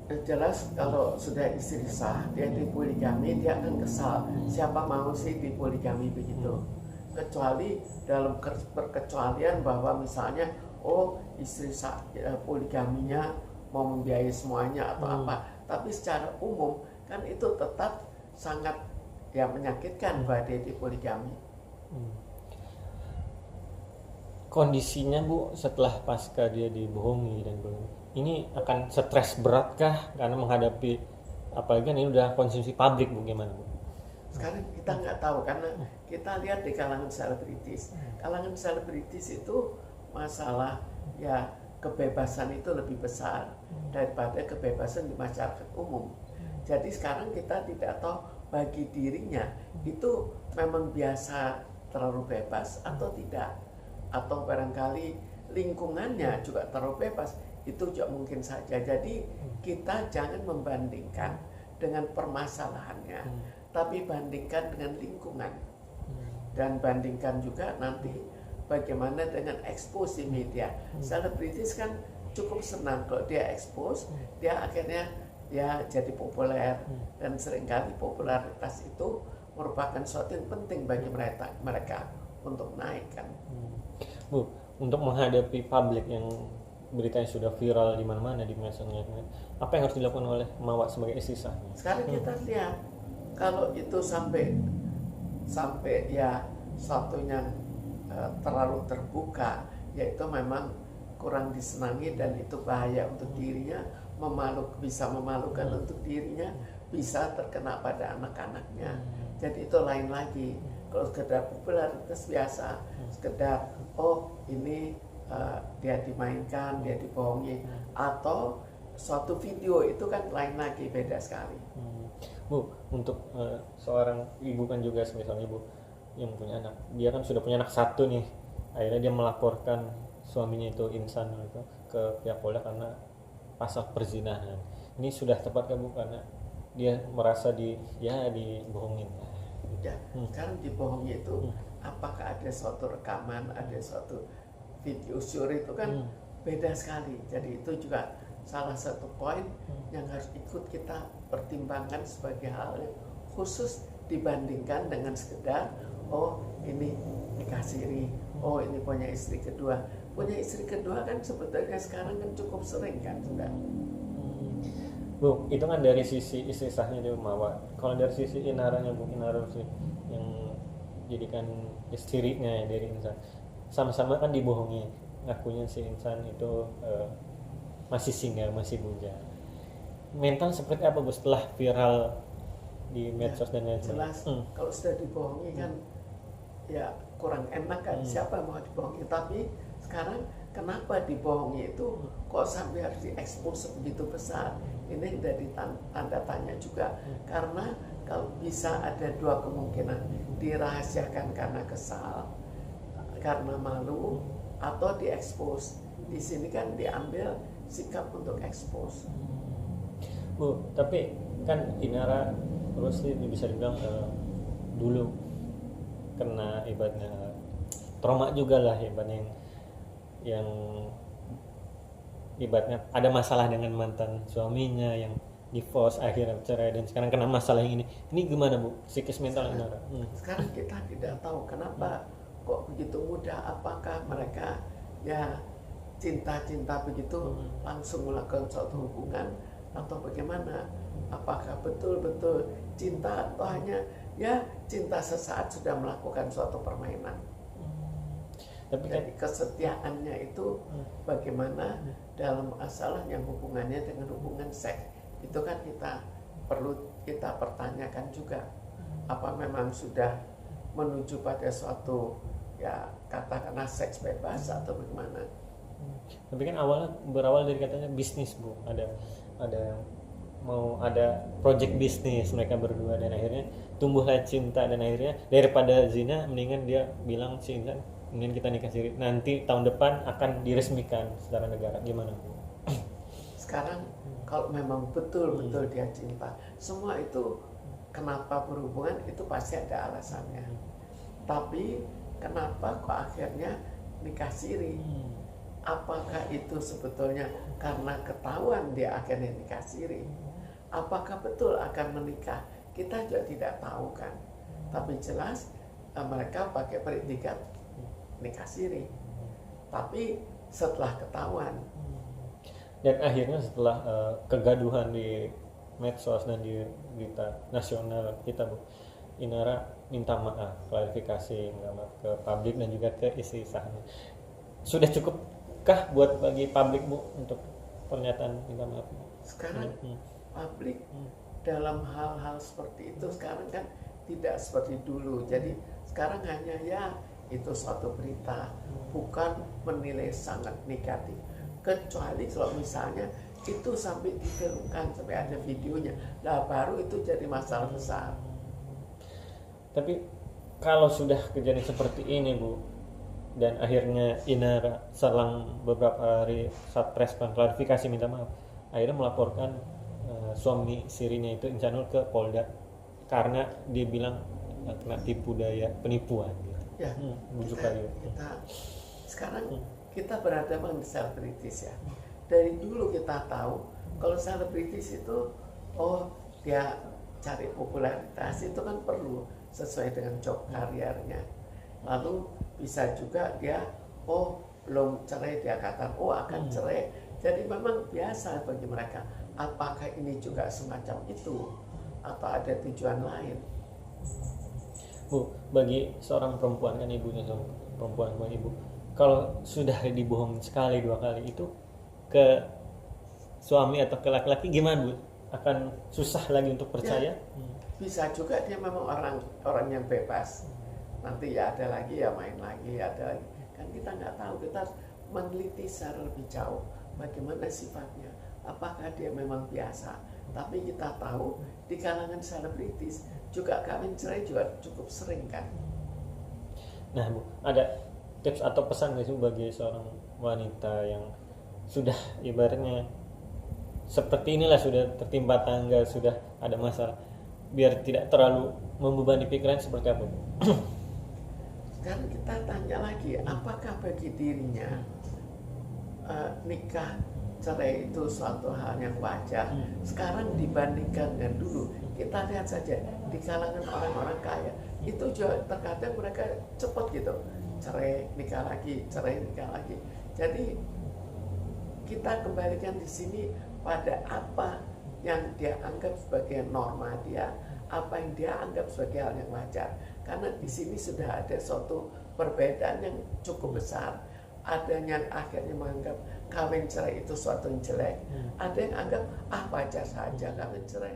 Jelas kalau sudah istri sah, dia dipoligami, dia akan kesal. Siapa mau sih dipoligami begitu? Kecuali dalam perkecualian bahwa misalnya, oh istri sah, poligaminya mau membiayai semuanya atau apa. Tapi secara umum kan itu tetap sangat ya menyakitkan bahwa dia dipoligami. Kondisinya Bu setelah pasca dia dibohongi dan ini akan stres berat kah karena menghadapi, apalagi kan ini udah konsumsi publik Bu, gimana Bu? Sekarang kita nggak tahu karena kita lihat di kalangan selebritis. Kalangan selebritis itu masalah ya kebebasan itu lebih besar daripada kebebasan di masyarakat umum. Jadi sekarang kita tidak tahu bagi dirinya itu memang biasa terlalu bebas atau tidak, atau barangkali lingkungannya juga terlalu bebas, itu juga mungkin saja. Jadi kita jangan membandingkan dengan permasalahannya, tapi bandingkan dengan lingkungan, dan bandingkan juga nanti bagaimana dengan expose di media. Selebritis kan cukup senang kalau dia expose, dia akhirnya dia jadi populer, dan seringkali popularitas itu merupakan sesuatu yang penting bagi mereka untuk naik kan. Bu, untuk menghadapi publik yang beritanya sudah viral di mana-mana di medsos, apa yang harus dilakukan oleh Mawar sebagai istri sah? Sekarang kita lihat kalau itu sampai ya suatunya terlalu terbuka, yaitu memang kurang disenangi dan itu bahaya untuk dirinya, bisa memalukan untuk dirinya, bisa terkena pada anak-anaknya. Jadi itu lain lagi. Kalau sekedar popularitas biasa, sekedar oh ini dia dimainkan, dia dibohongi, atau suatu video, itu kan lain lagi, beda sekali. Bu, untuk seorang ibu kan juga, misalnya ibu yang punya anak, dia kan sudah punya anak satu nih, akhirnya dia melaporkan suaminya itu insan itu ke pihak polda karena pasal perzinahan. Ini sudah tepat kan Bu, karena dia merasa dibohongin. Ya, sekarang dibohongi itu apakah ada suatu rekaman, ada suatu video syur, itu kan beda sekali. Jadi itu juga salah satu poin yang harus ikut kita pertimbangkan sebagai hal yang khusus dibandingkan dengan sekedar oh ini nikah siri, oh ini punya istri kedua. Punya istri kedua kan sebetulnya sekarang kan cukup sering kan sudah. Bu, itu kan dari sisi istri sahnya dia Mawar. Kalau dari sisi Inaranya Bu, Inara sih yang jadikan istrinya ya dari insan, sama-sama kan dibohongi, ngakunya si insan itu masih single, masih bujang. Mental seperti apa Bu setelah viral di medsos dan lain sebagainya? Jelas kalau sudah dibohongi kan ya kurang enak kan, siapa mau dibohongi. Tapi sekarang kenapa dibohongi itu kok sampai harus diekspos begitu besar? Ini jadi tanda tanya juga. Karena kalau bisa ada dua kemungkinan, dirahasiakan karena kesal, karena malu, atau diekspos. Di sini kan diambil sikap untuk ekspos. Bu, tapi kan Inara terus bisa dibilang dulu kena ibaratnya trauma juga lah, ibaratnya yang ibaratnya ada masalah dengan mantan suaminya yang divorce, akhirnya cerai, dan sekarang kena masalah yang ini gimana Bu psikis mental Inara? Sekarang kita tidak tahu kenapa kok begitu mudah. Apakah mereka ya cinta-cinta begitu langsung melakukan suatu hubungan, atau bagaimana? Apakah betul-betul cinta atau hanya ya cinta sesaat sudah melakukan suatu permainan? Tapi jadi kesetiaannya itu bagaimana dalam masalah yang hubungannya dengan hubungan seks, itu kan perlu kita pertanyakan juga. Apa memang sudah menuju pada suatu ya katakanlah seks bebas atau bagaimana? Tapi kan berawal dari katanya bisnis Bu, ada mau ada project bisnis mereka berdua, dan akhirnya tumbuhlah cinta, dan akhirnya daripada zina mendingan dia bilang si insan mending kita nikah siri, nanti tahun depan akan diresmikan secara negara. Gimana Bu? Sekarang kalau memang betul-betul dia cinta, semua itu kenapa berhubungan itu pasti ada alasannya. Tapi kenapa kok akhirnya nikah siri? apakah itu sebetulnya karena ketahuan dia akan nikah siri, apakah betul akan menikah, kita juga tidak tahu kan. Tapi jelas mereka pakai predikat nikah siri. Tapi setelah ketahuan, dan akhirnya setelah kegaduhan di medsos dan di berita nasional kita, Bu, Inara minta maaf, klarifikasi, minta maaf ke publik dan juga ke istri sahnya. Sudah cukupkah buat bagi publik, Bu, untuk pernyataan minta maaf? Sekarang publik dalam hal-hal seperti itu sekarang kan tidak seperti dulu. Jadi sekarang hanya ya itu suatu berita, bukan menilai sangat negatif. Kecuali kalau misalnya itu sampai difilmkan, sampai ada videonya, lah baru itu jadi masalah besar. Tapi kalau sudah kejadian seperti ini, Bu, dan akhirnya Inara selang beberapa hari saat respon klarifikasi minta maaf, akhirnya melaporkan suami sirinya itu Insanul ke Polda karena dia bilang kena tipu daya, penipuan gitu. Ya, kita sekarang kita berhadapan dengan selebritis ya. Dari dulu kita tahu kalau selebritis itu dia cari popularitas itu kan perlu sesuai dengan job karirnya. Lalu bisa juga dia belum cerai, dia katakan akan cerai. Jadi memang biasa bagi mereka. Apakah ini juga semacam itu atau ada tujuan lain? Bu, bagi seorang perempuan, kan ibunya seorang perempuan, sama ibu, kalau sudah dibohongin sekali, 2 kali, itu ke suami atau ke laki-laki gimana, Bu? Akan susah lagi untuk percaya? Bisa juga dia memang orang yang bebas. Nanti ya ada lagi, ya main lagi, ada lagi. Kan kita nggak tahu, kita harus meneliti secara lebih jauh bagaimana sifatnya. Apakah dia memang biasa? Tapi kita tahu di kalangan selebritis juga kawin cerai juga cukup sering kan. Nah, Bu, ada tips atau pesan nggak sih bagi seorang wanita yang sudah ibaratnya seperti inilah, sudah tertimpa tangga, sudah ada masalah, biar tidak terlalu membebani pikiran, seperti apa, Bu? Sekarang kita tanya lagi, apakah bagi dirinya nikah cerai itu suatu hal yang wajar? Sekarang dibandingkan dengan dulu, kita lihat saja di kalangan orang-orang kaya itu juga terkadang mereka cepat gitu, cerai nikah lagi, cerai nikah lagi. Jadi kita kembalikan di sini pada apa yang dia anggap sebagai norma dia, apa yang dia anggap sebagai hal yang wajar. Karena di sini sudah ada suatu perbedaan yang cukup besar. Ada yang akhirnya menganggap kawin cerai itu suatu yang jelek, ada yang anggap wajar saja kawin cerai.